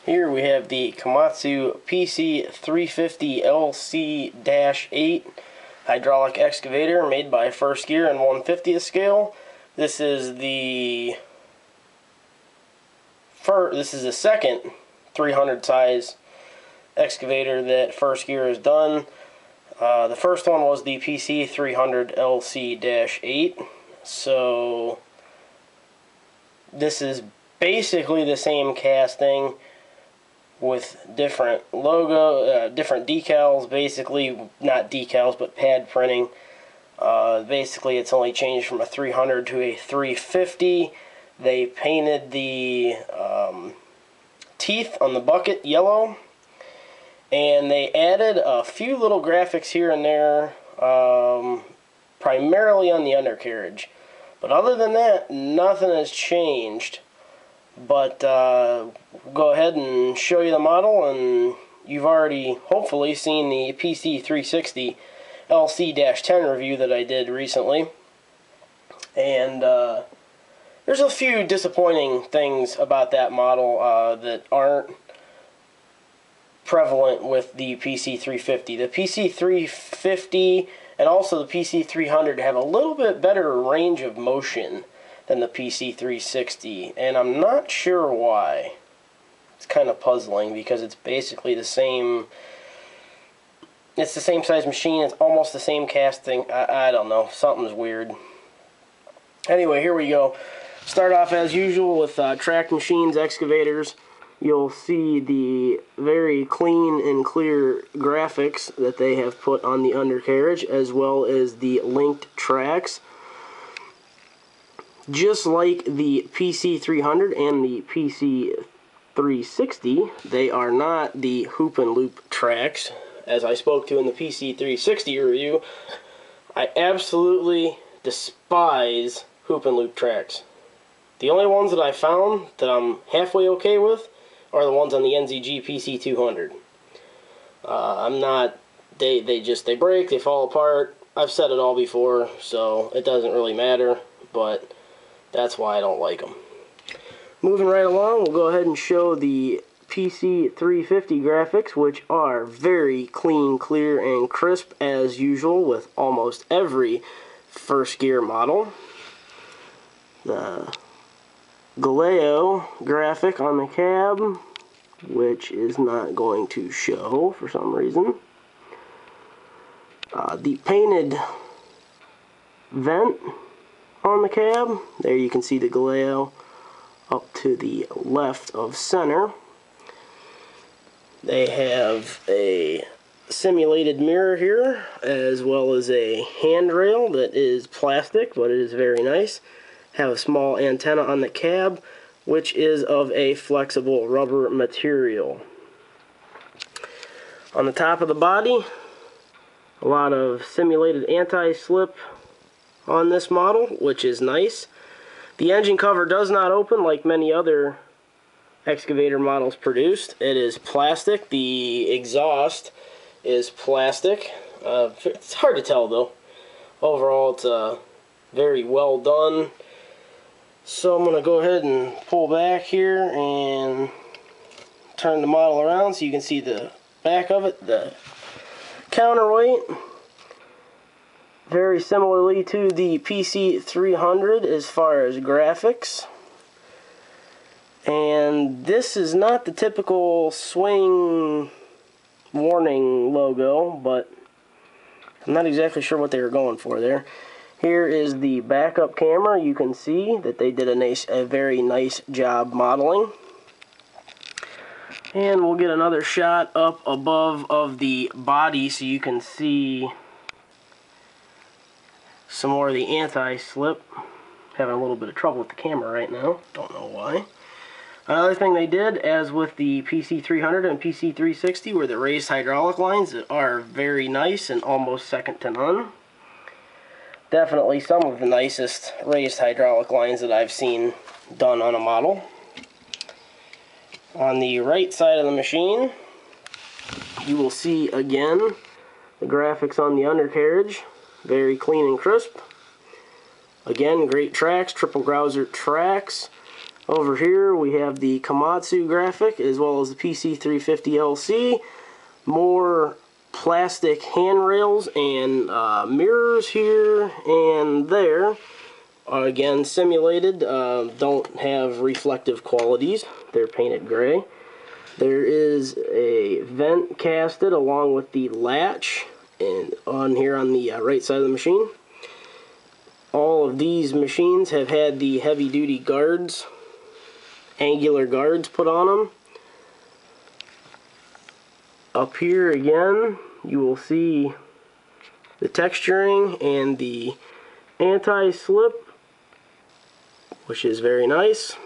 Here we have the Komatsu PC350LC-8 hydraulic excavator made by First Gear in 1/50th scale. This is the second 300 size excavator that First Gear has done. The first one was the PC350LC-8. So this is basically the same casting with different logo, different decals, basically, not decals, but pad printing. Basically, it's only changed from a 300 to a 350. They painted the teeth on the bucket yellow, and they added a few little graphics here and there, primarily on the undercarriage. But other than that, nothing has changed. But go ahead and show you the model, and you've already hopefully seen the PC360LC-10 review that I did recently. And there's a few disappointing things about that model that aren't prevalent with the PC350. The PC350 and also the PC300 have a little bit better range of motion than the PC360, and I'm not sure why. It's kind of puzzling because it's basically the same. It's the same size machine. It's almost the same casting. I don't know. Something's weird. Anyway, here we go. Start off as usual with track machines, excavators. You'll see the very clean and clear graphics that they have put on the undercarriage, as well as the linked tracks. Just like the PC300 and the PC360, they are not the hoop and loop tracks. As I spoke to in the PC360 review, I absolutely despise hoop and loop tracks. The only ones that I found that I'm halfway okay with are the ones on the NZG PC200. I'm not, they break, they fall apart. I've said it all before, so it doesn't really matter, but that's why I don't like them. Moving right along, we'll go ahead and show the PC350 graphics, which are very clean, clear, and crisp as usual with almost every First Gear model. The Galeo graphic on the cab, which is not going to show for some reason. The painted vent on the cab. There you can see the Galeo up to the left of center. They have a simulated mirror here, as well as a handrail that is plastic, but it is very nice. Have a small antenna on the cab, which is of a flexible rubber material. On the top of the body, a lot of simulated anti-slip on this model, which is nice. The engine cover does not open like many other excavator models produced. It is plastic. The exhaust is plastic. It's hard to tell though. Overall, it's very well done. So I'm going to go ahead and pull back here and turn the model around so you can see the back of it, the counterweight. Very similarly to the PC300 as far as graphics. And this is not the typical swing warning logo, but I'm not exactly sure what they were going for there. Here is the backup camera. You can see that they did a very nice job modeling. And we'll get another shot up above of the body so you can see some more of the anti-slip. Having a little bit of trouble with the camera right now. Don't know why. Another thing they did, as with the PC300 and PC360, were the raised hydraulic lines that are very nice and almost second to none. Definitely some of the nicest raised hydraulic lines that I've seen done on a model. On the right side of the machine, you will see again the graphics on the undercarriage. Very clean and crisp. Again, great tracks, triple Grouser tracks. Over here we have the Komatsu graphic as well as the PC350LC. More plastic handrails and mirrors here and there. Again, simulated, don't have reflective qualities. They're painted gray. There is a vent casted along with the latch and on here on the right side of the machine. All of these machines have had the heavy-duty guards, angular guards put on them. Up here again, you will see the texturing and the anti-slip, which is very nice.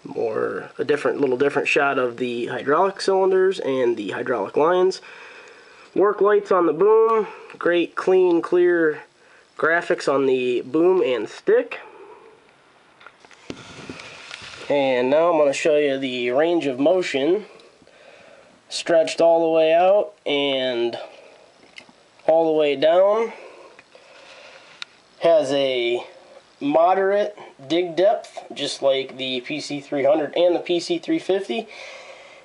A little different shot of the hydraulic cylinders and the hydraulic lines. Work lights on the boom. Great, clean, clear graphics on the boom and stick. And now I'm going to show you the range of motion. Stretched all the way out and all the way down. Has a moderate dig depth, just like the PC300 and the PC350.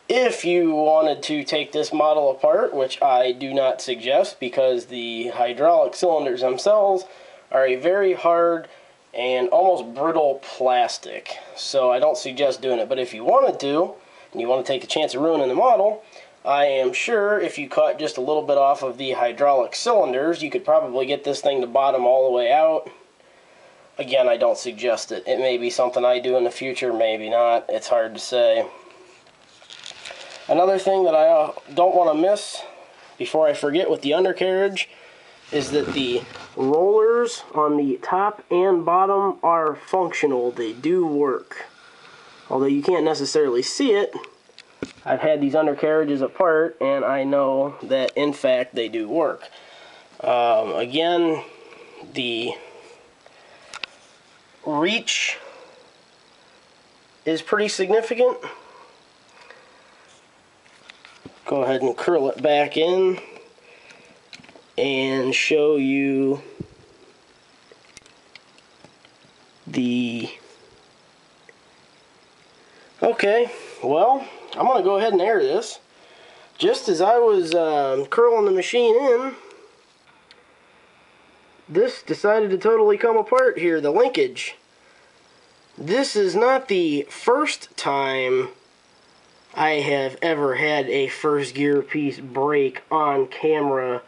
If you wanted to take this model apart, which I do not suggest because the hydraulic cylinders themselves are a very hard and almost brittle plastic, so I don't suggest doing it. But if you wanted to, and you want to take a chance of ruining the model, I am sure if you cut just a little bit off of the hydraulic cylinders, you could probably get this thing to bottom all the way out. Again, I don't suggest it. It may be something I do in the future, maybe not. It's hard to say. Another thing that I don't want to miss before I forget with the undercarriage is that the rollers on the top and bottom are functional. They do work. Although you can't necessarily see it, I've had these undercarriages apart and I know that in fact they do work. Again, the reach is pretty significant. Go ahead and curl it back in and show you the... Okay, well, I'm going to go ahead and air this. Just as I was curling the machine in, this decided to totally come apart here, the linkage. This is not the first time I have ever had a first gear piece break on camera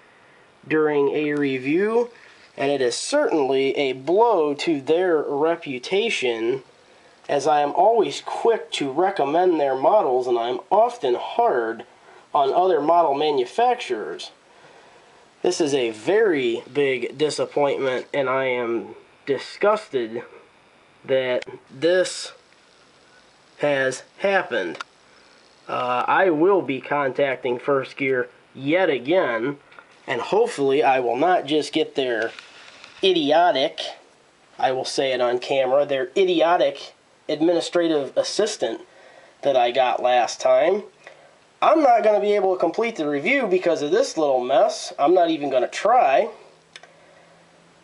during a review, and it is certainly a blow to their reputation, as I am always quick to recommend their models and I'm often hard on other model manufacturers. This is a very big disappointment, and I am disgusted that this has happened. I will be contacting First Gear yet again, and hopefully I will not just get their idiotic, I will say it on camera, their idiotic administrative assistant that I got last time. I'm not going to be able to complete the review because of this little mess. I'm not even going to try.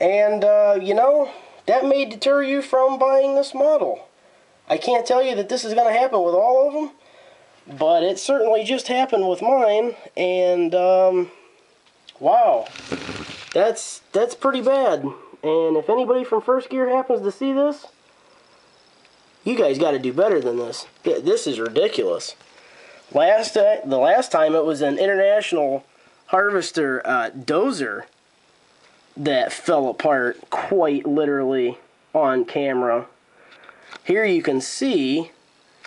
And, you know, that may deter you from buying this model. I can't tell you that this is going to happen with all of them, but it certainly just happened with mine, and, wow. That's pretty bad. And if anybody from First Gear happens to see this, you guys got to do better than this. This is ridiculous. The last time it was an International Harvester dozer that fell apart quite literally on camera. Here you can see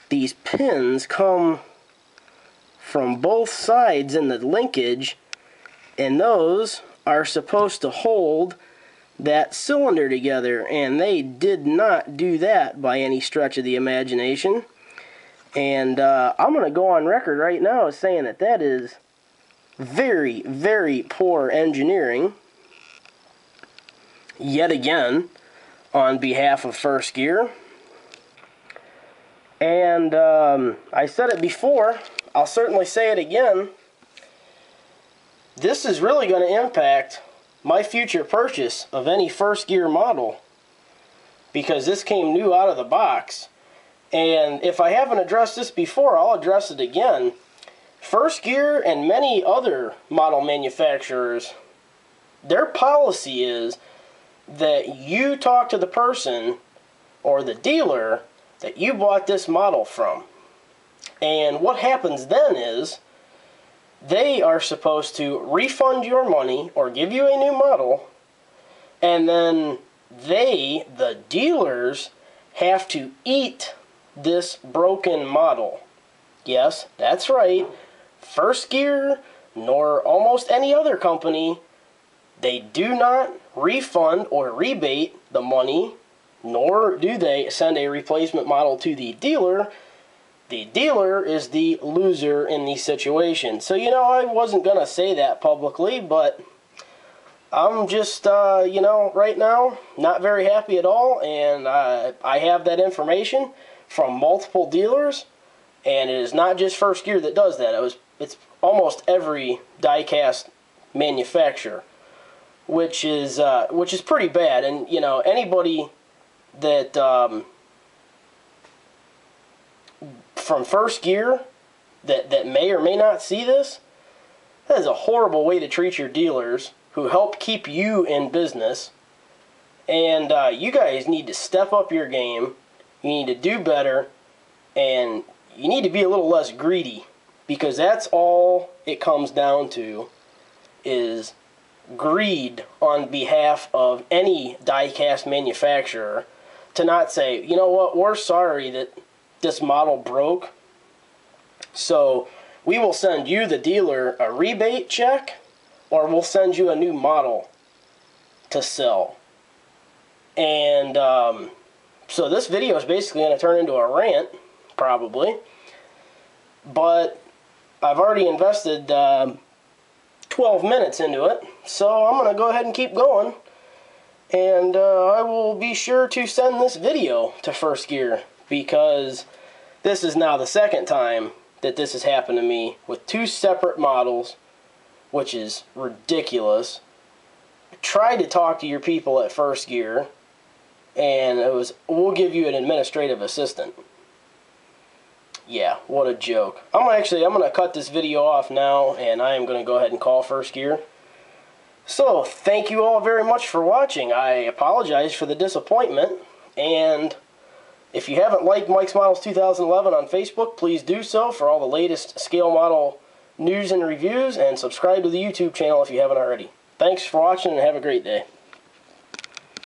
these pins come from both sides in the linkage, and those are supposed to hold that cylinder together, and they did not do that by any stretch of the imagination. And I'm going to go on record right now as saying that that is very, very poor engineering, yet again, on behalf of First Gear. And I said it before, I'll certainly say it again, this is really going to impact my future purchase of any First Gear model, because this came new out of the box. And if I haven't addressed this before, I'll address it again. First Gear and many other model manufacturers, their policy is that you talk to the person or the dealer that you bought this model from. And what happens then is they are supposed to refund your money or give you a new model, and then they, the dealers, have to eat this broken model. Yes, that's right. First Gear, nor almost any other company, they do not refund or rebate the money, nor do they send a replacement model to the dealer. The dealer is the loser in the situation. So, you know, I wasn't going to say that publicly, but I'm just, you know, right now, not very happy at all, and I have that information from multiple dealers, and it is not just First Gear that does that. It's almost every die-cast manufacturer, which is pretty bad. And you know, anybody that from First Gear that may or may not see this, that is a horrible way to treat your dealers who help keep you in business. And you guys need to step up your game. You need to do better, and you need to be a little less greedy, because that's all it comes down to, is greed on behalf of any die-cast manufacturer to not say, you know what, we're sorry that this model broke, so we will send you, the dealer, a rebate check, or we'll send you a new model to sell. And so this video is basically going to turn into a rant, probably. But I've already invested 12 minutes into it, so I'm going to go ahead and keep going. And I will be sure to send this video to First Gear, because this is now the second time that this has happened to me with two separate models, which is ridiculous. Try to talk to your people at First Gear, and it was, we'll give you an administrative assistant. Yeah, what a joke. I'm going to cut this video off now, and I am going to go ahead and call First Gear. So, thank you all very much for watching. I apologize for the disappointment, and if you haven't liked Mike's Models 2011 on Facebook, please do so for all the latest scale model news and reviews, and subscribe to the YouTube channel if you haven't already. Thanks for watching, and have a great day.